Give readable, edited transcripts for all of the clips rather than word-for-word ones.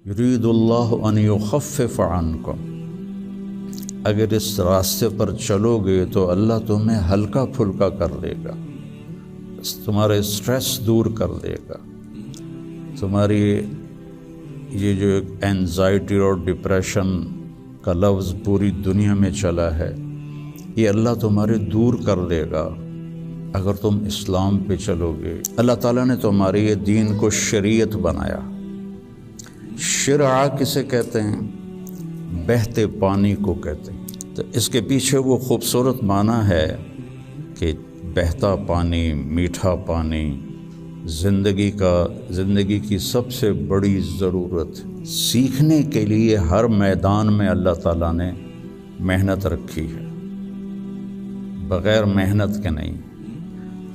یرید اللہ ان یخفف عنکم، اگر اس راستے پر چلو گے تو اللہ تمہیں ہلکا پھلکا کر دے گا، تمہارے اسٹریس دور کر دے گا، تمہاری یہ جو اینزائٹی اور ڈپریشن کا لفظ پوری دنیا میں چلا ہے، یہ اللہ تمہارے دور کر دے گا اگر تم اسلام پہ چلو گے۔ اللہ تعالیٰ نے تمہارے یہ دین کو شریعت بنایا۔ شرع کسے کہتے ہیں؟ بہتے پانی کو کہتے ہیں۔ تو اس کے پیچھے وہ خوبصورت معنی ہے کہ بہتا پانی، میٹھا پانی زندگی کی سب سے بڑی ضرورت۔ سیکھنے کے لیے ہر میدان میں اللہ تعالیٰ نے محنت رکھی ہے، بغیر محنت کے نہیں۔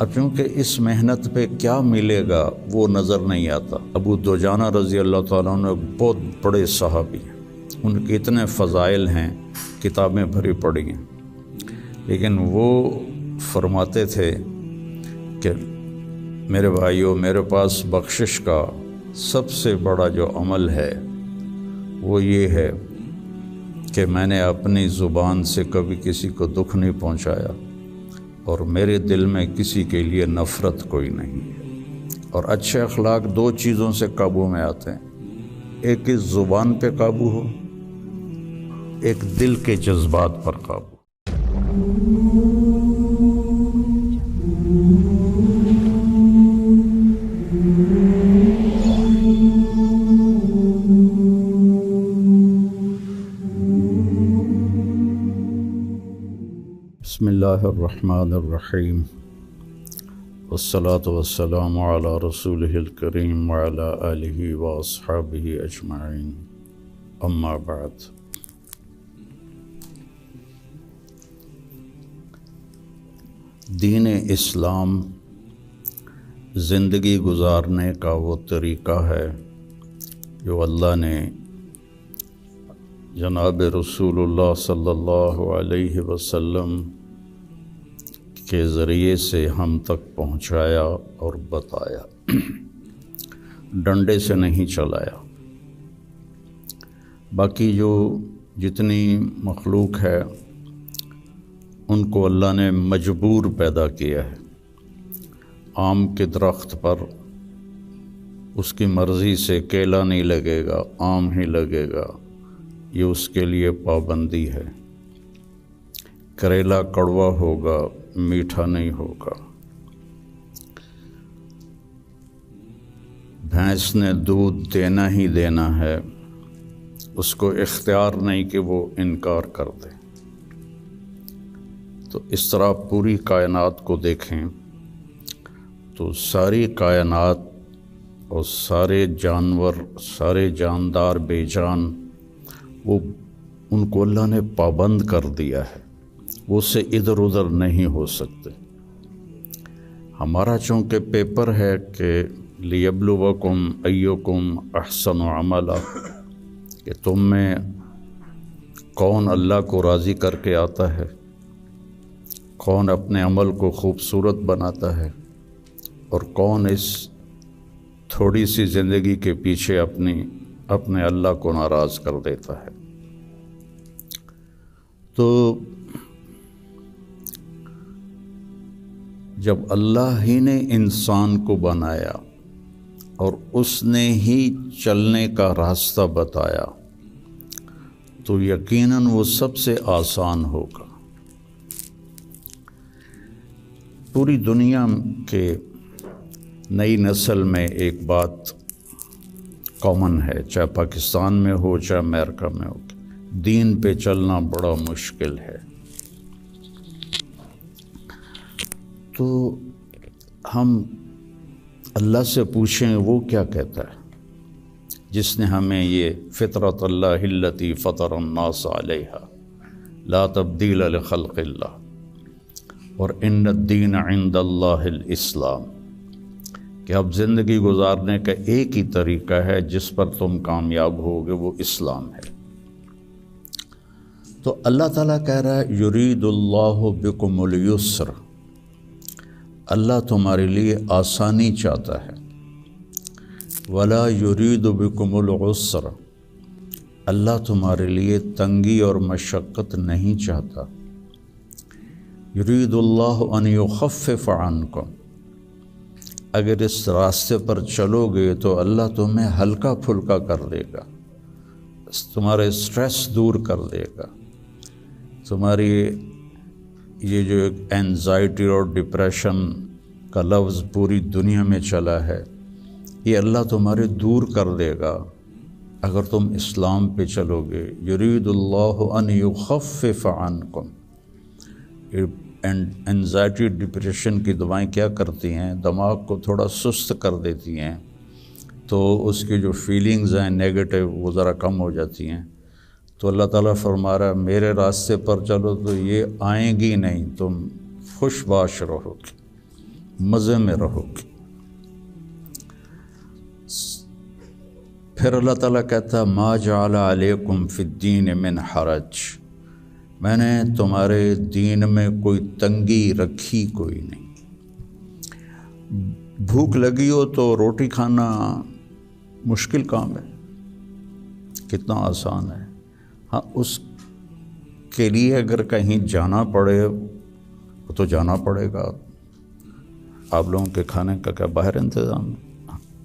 اب چونکہ اس محنت پہ کیا ملے گا وہ نظر نہیں آتا۔ ابو دجانہ رضی اللہ تعالیٰ عنہ ایک بہت بڑے صحابی ہیں، ان کے اتنے فضائل ہیں، کتابیں بھری پڑی ہیں، لیکن وہ فرماتے تھے کہ میرے بھائیوں، میرے پاس بخشش کا سب سے بڑا جو عمل ہے وہ یہ ہے کہ میں نے اپنی زبان سے کبھی کسی کو دکھ نہیں پہنچایا، اور میرے دل میں کسی کے لیے نفرت کوئی نہیں ہے۔ اور اچھے اخلاق دو چیزوں سے قابو میں آتے ہیں، ایک اس زبان پہ قابو ہو، ایک دل کے جذبات پر قابو۔ بسم اللہ الرحمن الرحیم، والصلاة والسلام علی رسولہ الکریم وعلی آلہ واصحابہ اجمعین، اما بعد۔ دین اسلام زندگی گزارنے کا وہ طریقہ ہے جو اللہ نے جناب رسول اللہ صلی اللہ علیہ وسلم کے ذریعے سے ہم تک پہنچایا اور بتایا، ڈنڈے سے نہیں چلایا۔ باقی جو جتنی مخلوق ہے ان کو اللہ نے مجبور پیدا کیا ہے۔ آم کے درخت پر اس کی مرضی سے کیلا نہیں لگے گا، آم ہی لگے گا، یہ اس کے لیے پابندی ہے۔ کریلا کڑوا ہوگا، میٹھا نہیں ہوگا۔ بھینس نے دودھ دینا ہی دینا ہے، اس کو اختیار نہیں کہ وہ انکار کر دے۔ تو اس طرح پوری کائنات کو دیکھیں تو ساری کائنات اور سارے جانور، سارے جاندار بے جان، وہ ان کو اللہ نے پابند کر دیا ہے، وہ سے ادھر ادھر نہیں ہو سکتے۔ ہمارا چونکہ پیپر ہے کہ لیبلوکم ایکم احسن عملا، کہ تم میں کون اللہ کو راضی کر کے آتا ہے، کون اپنے عمل کو خوبصورت بناتا ہے، اور کون اس تھوڑی سی زندگی کے پیچھے اپنے اللہ کو ناراض کر دیتا ہے۔ تو جب اللہ ہی نے انسان کو بنایا اور اس نے ہی چلنے کا راستہ بتایا تو یقیناً وہ سب سے آسان ہوگا۔ پوری دنیا کے نئی نسل میں ایک بات کامن ہے، چاہے پاکستان میں ہو چاہے امریکہ میں ہو، دین پہ چلنا بڑا مشکل ہے۔ تو ہم اللہ سے پوچھیں وہ کیا کہتا ہے جس نے ہمیں یہ فطرت اللہ التی فطر الناس علیہا لا تبدیل لخلق اللہ اور ان الدین عند اللہ الاسلام، کہ اب زندگی گزارنے کا ایک ہی طریقہ ہے جس پر تم کامیاب ہوگے، وہ اسلام ہے۔ تو اللہ تعالیٰ کہہ رہا ہے یرید اللہ بکم الیسر، اللہ تمہارے لیے آسانی چاہتا ہے۔ ولا یرید بکم العسر، اللہ تمہارے لیے تنگی اور مشقت نہیں چاہتا۔ یرید اللہ ان یخفف عنکم، اگر اس راستے پر چلو گے تو اللہ تمہیں ہلکا پھلکا کر دے گا، تمہارے سٹریس دور کر دے گا، تمہاری یہ جو ایک اینزائٹی اور ڈپریشن کا لفظ پوری دنیا میں چلا ہے، یہ اللہ تمہارے دور کر دے گا اگر تم اسلام پہ چلو گے۔ یرید اللہ ان یخفف عنکم، اینزائٹی ڈپریشن کی دوائیں کیا کرتی ہیں؟ دماغ کو تھوڑا سست کر دیتی ہیں، تو اس کی جو فیلنگز ہیں نیگیٹو وہ ذرا کم ہو جاتی ہیں۔ تو اللہ تعالیٰ فرما رہا ہے میرے راستے پر چلو تو یہ آئیں گی نہیں، تم خوش باش رہو گے، مزے میں رہو گے۔ پھر اللہ تعالیٰ کہتا ہے ما جعل علیکم فی الدین من حرج، میں نے تمہارے دین میں کوئی تنگی رکھی کوئی نہیں۔ بھوک لگی ہو تو روٹی کھانا مشکل کام ہے، کتنا آسان ہے۔ ہاں اس کے لیے اگر کہیں جانا پڑے تو جانا پڑے گا۔ آپ لوگوں کے کھانے کا کیا باہر انتظام ہے؟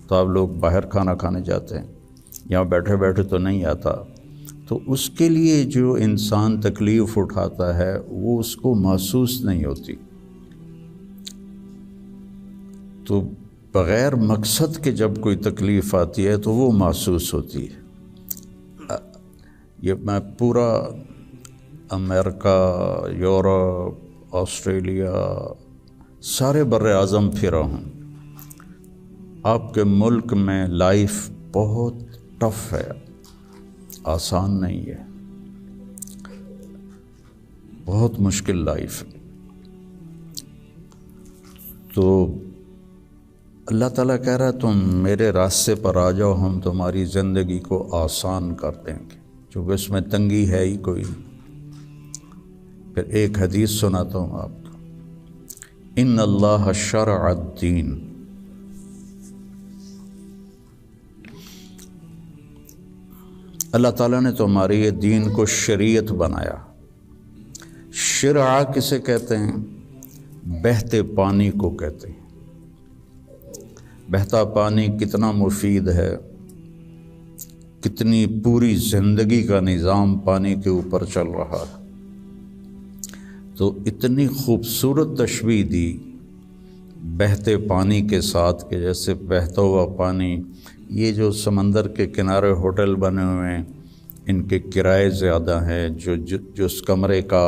تو آپ لوگ باہر کھانا کھانے جاتے ہیں، یہاں بیٹھے بیٹھے تو نہیں آتا۔ تو اس کے لیے جو انسان تکلیف اٹھاتا ہے وہ اس کو محسوس نہیں ہوتی۔ تو بغیر مقصد کے جب کوئی تکلیف آتی ہے تو وہ محسوس ہوتی ہے۔ یہ میں پورا امریکہ، یورپ، آسٹریلیا، سارے بر اعظم پھرا ہوں۔ آپ کے ملک میں لائف بہت ٹف ہے، آسان نہیں ہے، بہت مشکل لائف ہے۔ تو اللہ تعالیٰ کہہ رہا ہے تم میرے راستے پر آ جاؤ، ہم تمہاری زندگی کو آسان کر دیں گے، چونکہ اس میں تنگی ہے ہی کوئی نہیں۔ پھر ایک حدیث سناتا ہوں آپ کو، ان اللہ شرع الدین، اللہ تعالیٰ نے تمہارے یہ دین کو شریعت بنایا۔ شرع کسے کہتے ہیں؟ بہتے پانی کو کہتے ہیں۔ بہتا پانی کتنا مفید ہے، کتنی پوری زندگی کا نظام پانی کے اوپر چل رہا ہے۔ تو اتنی خوبصورت تشبیہ دی بہتے پانی کے ساتھ کہ جیسے بہتا ہوا پانی، یہ جو سمندر کے کنارے ہوٹل بنے ہوئے ہیں ان کے کرائے زیادہ ہیں، جو اس کمرے کا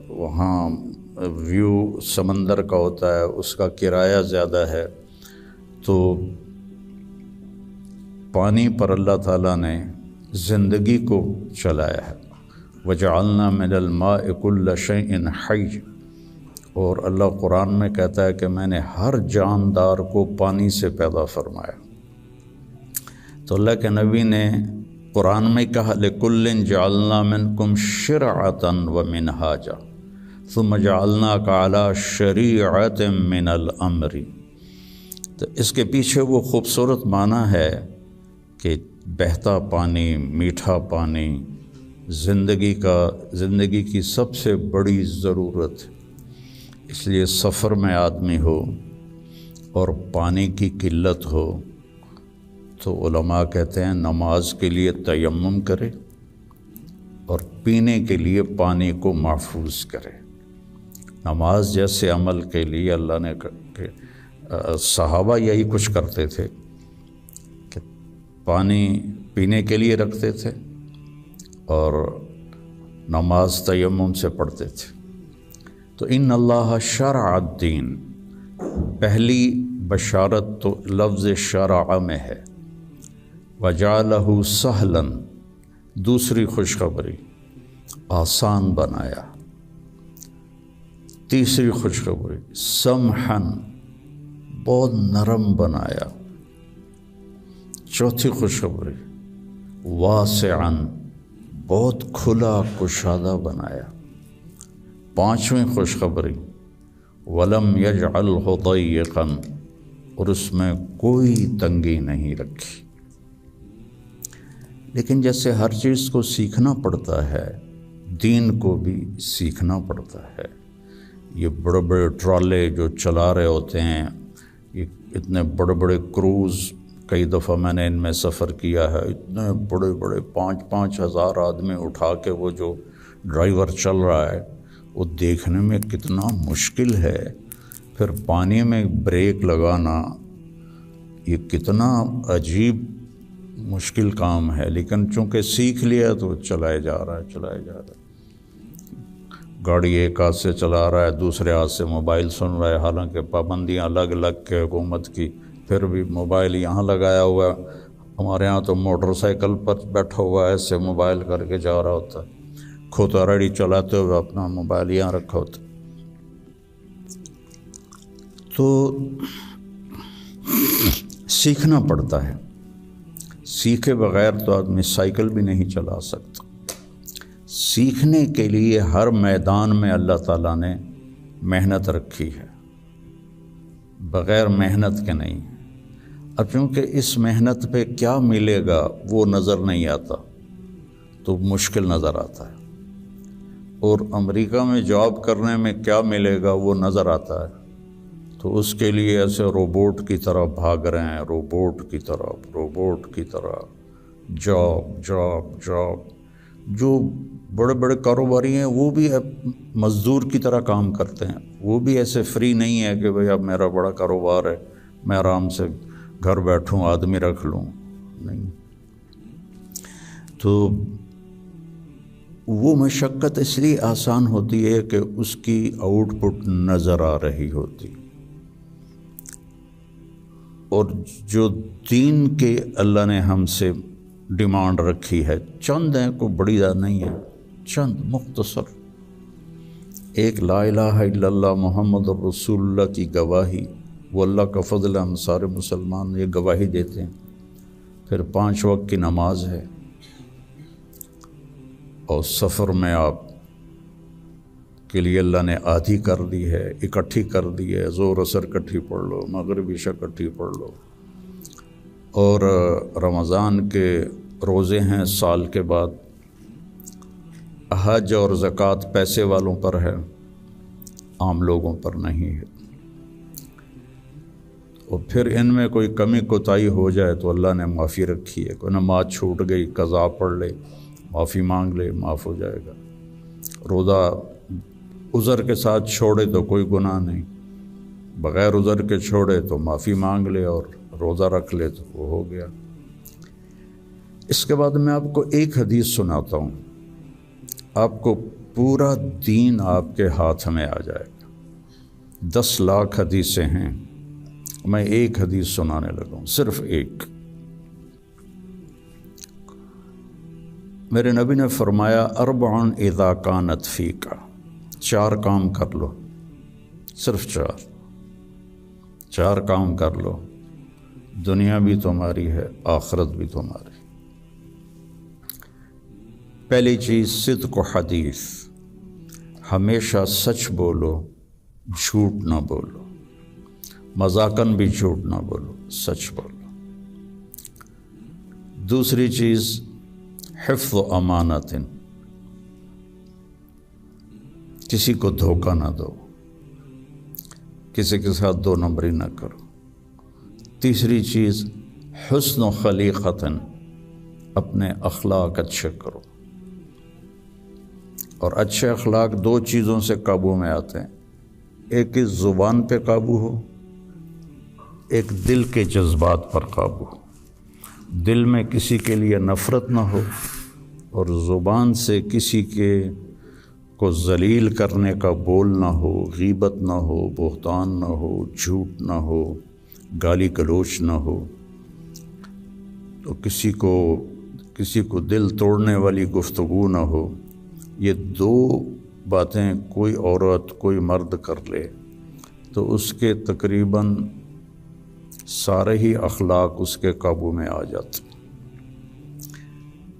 وہاں ویو سمندر کا ہوتا ہے اس کا کرایہ زیادہ ہے۔ تو پانی پر اللہ تعالیٰ نے زندگی کو چلایا ہے۔ وَجَعَلْنَا مِنَ الْمَاءِ كُلَّ شَيْءٍ حَيٍّ، اور اللہ قرآن میں کہتا ہے کہ میں نے ہر جاندار کو پانی سے پیدا فرمایا۔ تو اللہ کے نبی نے قرآن میں کہا لِكُلٍّ جَعَلْنَا مِنْكُمْ شِرْعَةً وَمِنْهَاجًا ثُمَّ جَعَلْنَاكَ عَلَى شَرِيعَةٍ مِنَ الْأَمْرِ۔ تو اس کے پیچھے وہ خوبصورت معنی ہے کہ بہتا پانی، میٹھا پانی زندگی کی سب سے بڑی ضرورت ہے۔ اس لیے سفر میں آدمی ہو اور پانی کی قلت ہو تو علماء کہتے ہیں نماز کے لیے تیمم کرے اور پینے کے لیے پانی کو محفوظ کرے۔ نماز جیسے عمل کے لیے اللہ نے صحابہ یہی کچھ کرتے تھے کہ پانی پینے کے لیے رکھتے تھے اور نماز تیمم سے پڑھتے تھے۔ تو ان اللہ شرع الدین، پہلی بشارت تو لفظ شرع میں ہے، وجعلہ سہلا، دوسری خوشخبری آسان بنایا، تیسری خوشخبری سمحا، بہت نرم بنایا، چوتھی خوشخبری واسعا، بہت کھلا کشادہ بنایا، پانچویں خوشخبری ولم یجعلہ ضیقا، اور اس میں کوئی تنگی نہیں رکھی۔ لیکن جیسے ہر چیز کو سیکھنا پڑتا ہے، دین کو بھی سیکھنا پڑتا ہے۔ یہ بڑے بڑے ٹرالے جو چلا رہے ہوتے ہیں، یہ اتنے بڑے بڑے کروز، کئی دفعہ میں نے ان میں سفر کیا ہے، اتنے بڑے بڑے 5-5 ہزار آدمی اٹھا کے وہ جو ڈرائیور چل رہا ہے، وہ دیکھنے میں کتنا مشکل ہے۔ پھر پانی میں بریک لگانا، یہ کتنا عجیب مشکل کام ہے، لیکن چونکہ سیکھ لیا تو چلائے جا رہا ہے۔ گاڑی ایک ہاتھ سے چلا رہا ہے، دوسرے ہاتھ سے موبائل سن رہا ہے، حالانکہ پابندیاں الگ الگ کے حکومت کی، پھر بھی موبائل یہاں لگایا ہوا ہے۔ ہمارے ہاں تو موٹر سائیکل پر بیٹھا ہوا ہے، ایسے موبائل کر کے جا رہا ہوتا ہے، کھوتا ریڈی چلاتے ہوئے اپنا موبائل یہاں رکھا ہوتا ہے۔ تو سیکھنا پڑتا ہے، سیکھے بغیر تو آدمی سائیکل بھی نہیں چلا سکتا۔ سیکھنے کے لیے ہر میدان میں اللہ تعالیٰ نے محنت رکھی ہے، بغیر محنت کے نہیں۔ اب چونکہ اس محنت پہ کیا ملے گا وہ نظر نہیں آتا تو مشکل نظر آتا ہے، اور امریکہ میں جاب کرنے میں کیا ملے گا وہ نظر آتا ہے، تو اس کے لیے ایسے روبوٹ کی طرح بھاگ رہے ہیں، روبوٹ کی طرح جاب۔ جو بڑے بڑے کاروباری ہیں وہ بھی مزدور کی طرح کام کرتے ہیں، وہ بھی ایسے فری نہیں ہے کہ بھئی اب میرا بڑا کاروبار ہے میں آرام سے گھر بیٹھوں آدمی رکھ لوں، نہیں۔ تو وہ مشقت اس لیے آسان ہوتی ہے کہ اس کی آؤٹ پٹ نظر آ رہی ہوتی، اور جو دین کے اللہ نے ہم سے ڈیمانڈ رکھی ہے، چند ہیں، کوئی بڑی بات نہیں ہے، چند مختصر، ایک لا الہ الا اللہ محمد رسول اللہ کی گواہی، وہ اللہ کا فضل، ہم سارے مسلمان یہ گواہی دیتے ہیں۔ پھر 5 وقت کی نماز ہے، اور سفر میں آپ کے لیے اللہ نے آدھی کر دی ہے، اکٹھی کر دی ہے، ظہر عصر اکٹھی پڑھ لو، مغرب عشاء اکٹھی پڑھ لو، اور رمضان کے روزے ہیں سال کے بعد، حج اور زکوٰۃ پیسے والوں پر ہے، عام لوگوں پر نہیں ہے۔ اور پھر ان میں کوئی کمی کوتاہی ہو جائے تو اللہ نے معافی رکھی ہے، کوئی نماز چھوٹ گئی قضا پڑھ لے، معافی مانگ لے، معاف ہو جائے گا۔ روزہ عذر کے ساتھ چھوڑے تو کوئی گناہ نہیں، بغیر عذر کے چھوڑے تو معافی مانگ لے اور روزہ رکھ لے تو وہ ہو گیا۔ اس کے بعد میں آپ کو ایک حدیث سناتا ہوں، آپ کو پورا دین آپ کے ہاتھ میں آ جائے گا۔ 10 لاکھ حدیثیں ہیں، میں ایک حدیث سنانے لگا ہوں، صرف ایک۔ میرے نبی نے فرمایا 4 اذا کانت فیک، 4 کام کر لو، صرف 4 کام کر لو، دنیا بھی تمہاری ہے، آخرت بھی تمہاری۔ پہلی چیز صدق و حدیث، ہمیشہ سچ بولو، جھوٹ نہ بولو، مذاقاً بھی جھوٹ نہ بولو، سچ بولو۔ دوسری چیز حفظ و امانت، کسی کو دھوکہ نہ دو، کسی کے ساتھ 2 نمبری نہ کرو۔ تیسری چیز حسن و خلیقت، اپنے اخلاق اچھے کرو، اور اچھے اخلاق 2 چیزوں سے قابو میں آتے ہیں، ایک اس زبان پہ قابو ہو، ایک دل کے جذبات پر قابو ہو، دل میں کسی کے لیے نفرت نہ ہو، اور زبان سے کسی کے کو ذلیل کرنے کا بول نہ ہو، غیبت نہ ہو، بہتان نہ ہو، جھوٹ نہ ہو، گالی گلوچ نہ ہو، تو کسی کو دل توڑنے والی گفتگو نہ ہو۔ یہ 2 باتیں کوئی عورت کوئی مرد کر لے تو اس کے تقریباً سارے ہی اخلاق اس کے قابو میں آ جاتے۔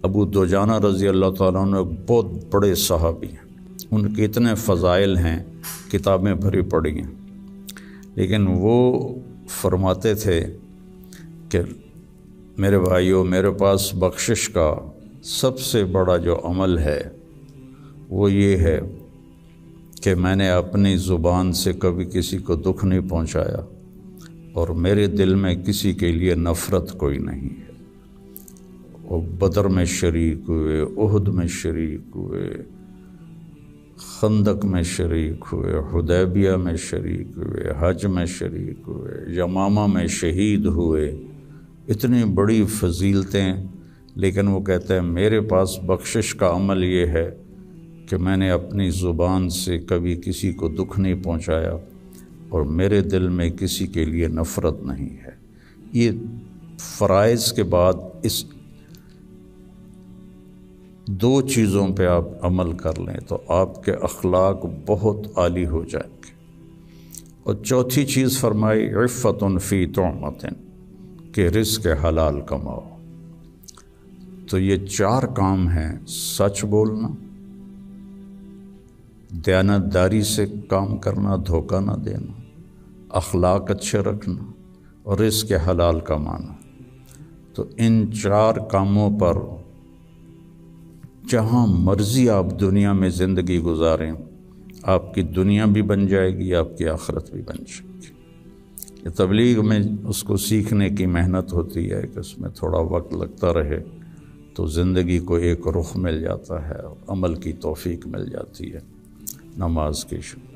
ابو دجانہ رضی اللہ تعالیٰ عنہ بہت بڑے صحابی ہیں، ان کے اتنے فضائل ہیں، کتابیں بھری پڑی ہیں، لیکن وہ فرماتے تھے کہ میرے بھائیوں، میرے پاس بخشش کا سب سے بڑا جو عمل ہے وہ یہ ہے کہ میں نے اپنی زبان سے کبھی کسی کو دکھ نہیں پہنچایا، اور میرے دل میں کسی کے لیے نفرت کوئی نہیں ہے۔ وہ بدر میں شریک ہوئے، احد میں شریک ہوئے، خندق میں شریک ہوئے، حدیبیہ میں شریک ہوئے، حج میں شریک ہوئے، یمامہ میں شہید ہوئے، اتنی بڑی فضیلتیں، لیکن وہ کہتے ہیں میرے پاس بخشش کا عمل یہ ہے کہ میں نے اپنی زبان سے کبھی کسی کو دکھ نہیں پہنچایا، اور میرے دل میں کسی کے لیے نفرت نہیں ہے۔ یہ فرائض کے بعد اس دو چیزوں پہ آپ عمل کر لیں تو آپ کے اخلاق بہت عالی ہو جائیں گے۔ اور چوتھی چیز فرمائی عفت فی طعمۃ، کہ رزق حلال کماؤ۔ تو یہ 4 کام ہیں: سچ بولنا، دیانتداری سے کام کرنا، دھوکہ نہ دینا، اخلاق اچھے رکھنا، اور رزق حلال کمانا۔ تو ان 4 کاموں پر جہاں مرضی آپ دنیا میں زندگی گزاریں، آپ کی دنیا بھی بن جائے گی، آپ کی آخرت بھی بن جائے گی۔ یہ تبلیغ میں اس کو سیکھنے کی محنت ہوتی ہے کہ اس میں تھوڑا وقت لگتا رہے تو زندگی کو ایک رخ مل جاتا ہے، اور عمل کی توفیق مل جاتی ہے۔ نماز کی شکر۔